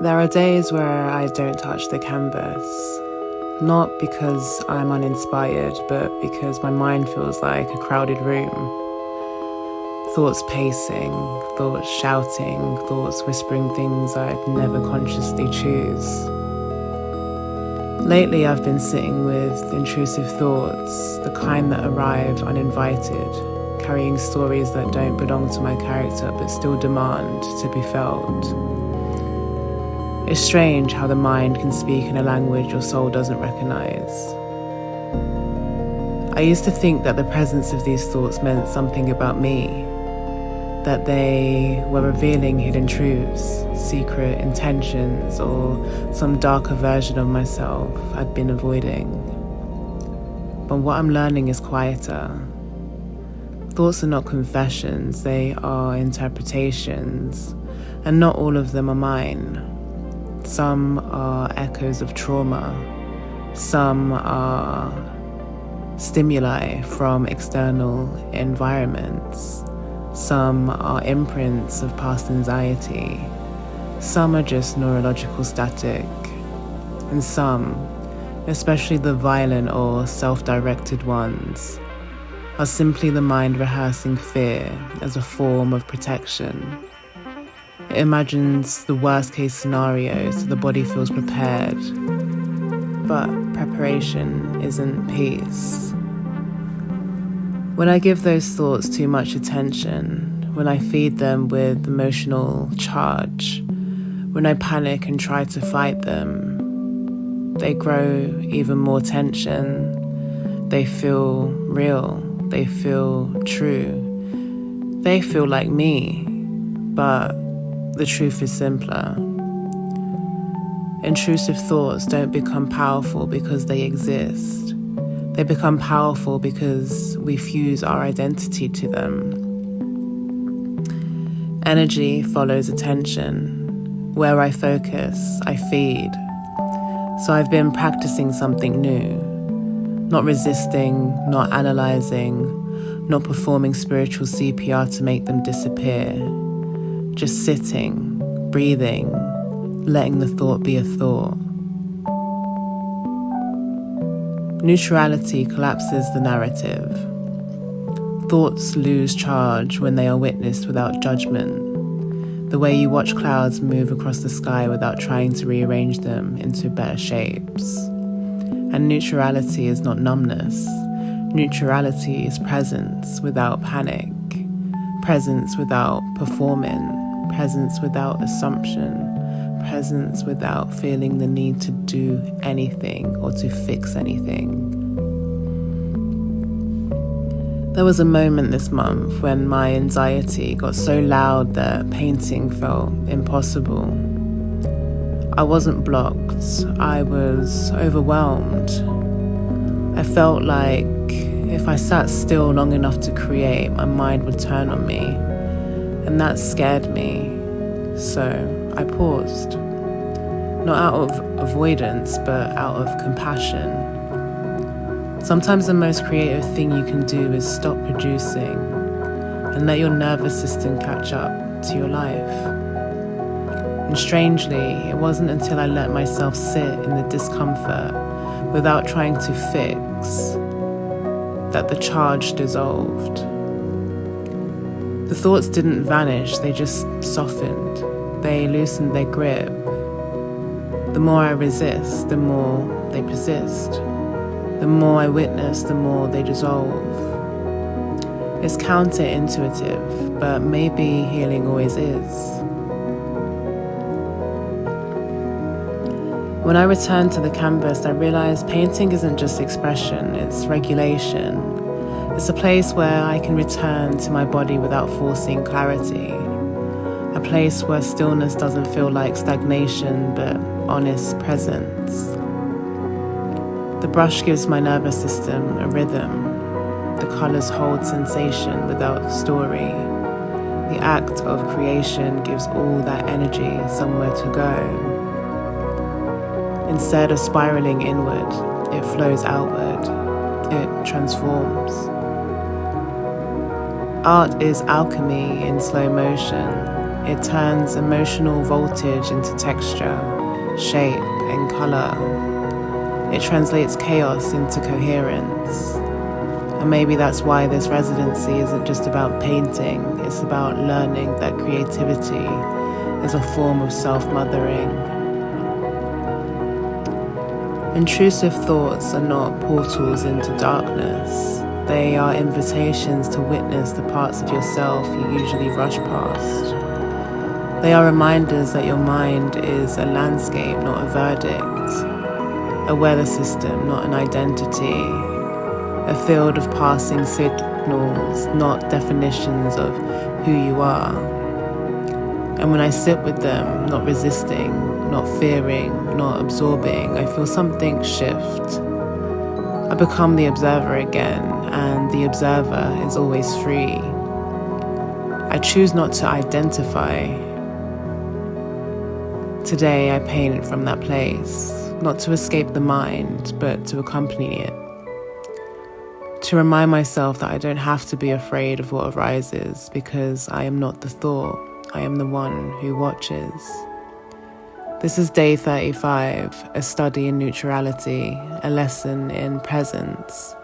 There are days where I don't touch the canvas, not because I'm uninspired, but because my mind feels like a crowded room. Thoughts pacing, thoughts shouting, thoughts whispering things I'd never consciously choose. Lately I've been sitting with intrusive thoughts, the kind that arrive uninvited, carrying stories that don't belong to my character but still demand to be felt. It's strange how the mind can speak in a language your soul doesn't recognize. I used to think that the presence of these thoughts meant something about me, that they were revealing hidden truths, secret intentions, or some darker version of myself I'd been avoiding. But what I'm learning is quieter. Thoughts are not confessions, they are interpretations, and not all of them are mine. Some are echoes of trauma, some are stimuli from external environments, some are imprints of past anxiety, some are just neurological static, and some, especially the violent or self-directed ones, are simply the mind rehearsing fear as a form of protection. It imagines the worst case scenario so the body feels prepared. But preparation isn't peace. When I give those thoughts too much attention, when I feed them with emotional charge, when I panic and try to fight them, they grow even more tension. They feel real. They feel true. They feel like me, but the truth is simpler. Intrusive thoughts don't become powerful because they exist. They become powerful because we fuse our identity to them. Energy follows attention. Where I focus, I feed. So I've been practicing something new. Not resisting, not analyzing, not performing spiritual CPR to make them disappear. Just sitting, breathing, letting the thought be a thought. Neutrality collapses the narrative. Thoughts lose charge when they are witnessed without judgment, the way you watch clouds move across the sky without trying to rearrange them into better shapes. And neutrality is not numbness. Neutrality is presence without panic, presence without performing, presence without assumption, presence without feeling the need to do anything or to fix anything. There was a moment this month when my anxiety got so loud that painting felt impossible. I wasn't blocked, I was overwhelmed. I felt like if I sat still long enough to create, my mind would turn on me. And that scared me, so I paused. Not out of avoidance, but out of compassion. Sometimes the most creative thing you can do is stop producing and let your nervous system catch up to your life. And strangely, it wasn't until I let myself sit in the discomfort without trying to fix that the charge dissolved. The thoughts didn't vanish, they just softened. They loosened their grip. The more I resist, the more they persist. The more I witness, the more they dissolve. It's counterintuitive, but maybe healing always is. When I returned to the canvas, I realized painting isn't just expression, it's regulation. It's a place where I can return to my body without forcing clarity. A place where stillness doesn't feel like stagnation, but honest presence. The brush gives my nervous system a rhythm. The colors hold sensation without story. The act of creation gives all that energy somewhere to go. Instead of spiraling inward, it flows outward. It transforms. Art is alchemy in slow motion. It turns emotional voltage into texture, shape, and color. It translates chaos into coherence. And maybe that's why this residency isn't just about painting, it's about learning that creativity is a form of self-mothering. Intrusive thoughts are not portals into darkness. They are invitations to witness the parts of yourself you usually rush past. They are reminders that your mind is a landscape, not a verdict, a weather system, not an identity, a field of passing signals, not definitions of who you are. And when I sit with them, not resisting, not fearing, not absorbing, I feel something shift. I become the observer again, and the observer is always free. I choose not to identify. Today I paint from that place, not to escape the mind, but to accompany it. To remind myself that I don't have to be afraid of what arises, because I am not the thought, I am the one who watches. This is day 35, a study in neutrality, a lesson in presence,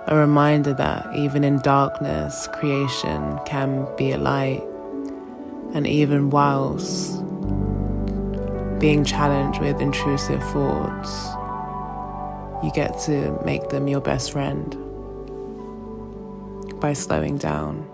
a reminder that even in darkness, creation can be a light, and even whilst being challenged with intrusive thoughts, you get to make them your best friend by slowing down.